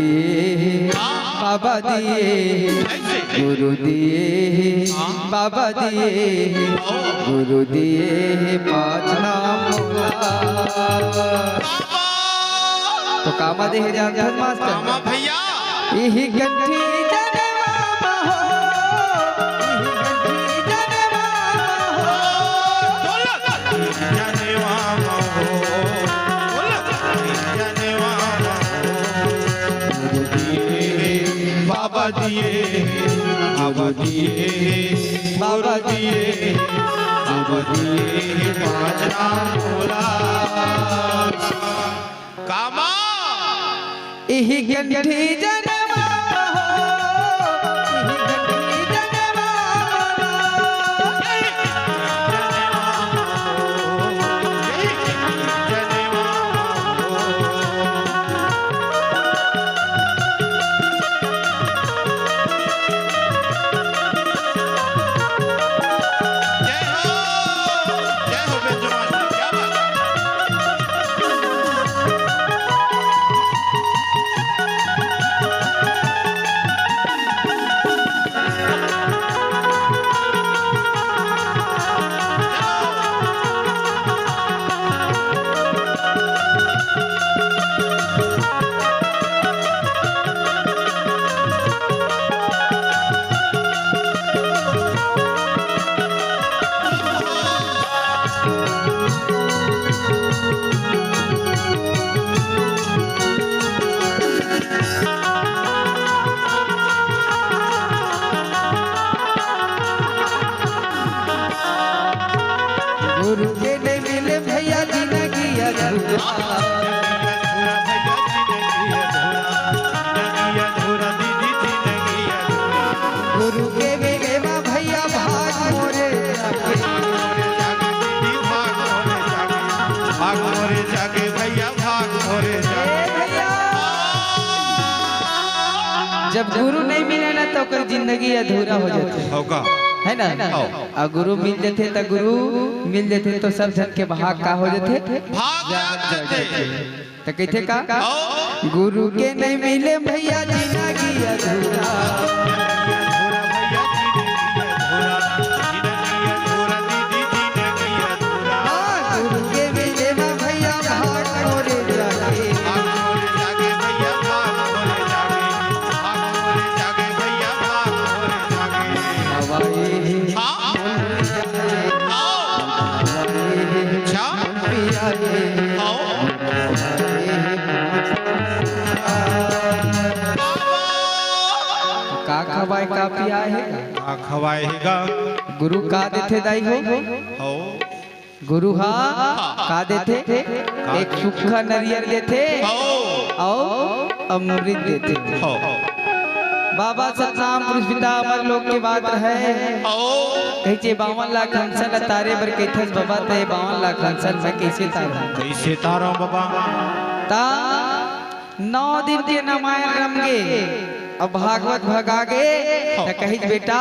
दिए बाबा दिए, गुरु दिए बाबा दिए, गुरु दिए पाँच नाम तो कामा दे जाते मास्टर भैया यही गंठी बाबा दिए बाबा दिए बाबा दिए बाबा दिए पाँच नाम बोला कामा यही गंठी जनवा गुरु के नहीं मिले भैया जिंदगी अधूरा, गुरु के मिले भैया भाग मोरे भाग मोरे जागे भैया भाग मोरे भैया। जब गुरु नहीं मिले ना तो कर जिंदगी अधूरा हो जाती होगा है ना। और गुरु मिल जाते तो गुरु मिल जाते तो सब जन के भाग का हो जाते तो कहते का गुरु के नहीं मिले भैया जिंदगी अधूरा, गुरु के मिले भैया भाग मोरे जागे का खवाए का पिया है का खवाएगा गुरु का देते दाई हो गुरु हा का देते एक सूखा नारियल देते और अमृत देते। बाबा सतनाम पुरुष पिता अमर लोक की बात है कहे 52 लाख हंसन तारे बर कैथस बाबा ते 52 लाख हंसन में कैसे तारो बाबा ता 9 दिन के नमायन रमगे अब भागवत भगागे तो कही बेटा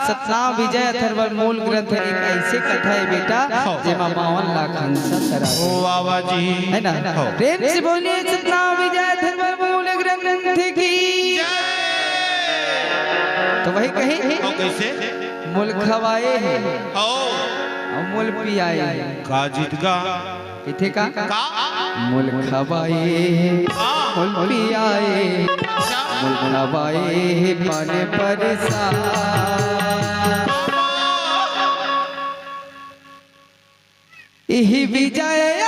सतनाम विजय अथर्वण मूल ग्रंथ एक ऐसे कथा है बेटा जेमा 52 लाख हंसन तरा ओ बाबा जी है ना। प्रेम से बोलिए सतनाम विजय अथर्वण मूल ग्रंथ की तो वही कही कैसे मूल खवाए है और मूल पियाए का जीत गा इथे का मूल खवाए मूल पियाए मूल खवाए पाने पर यही विजय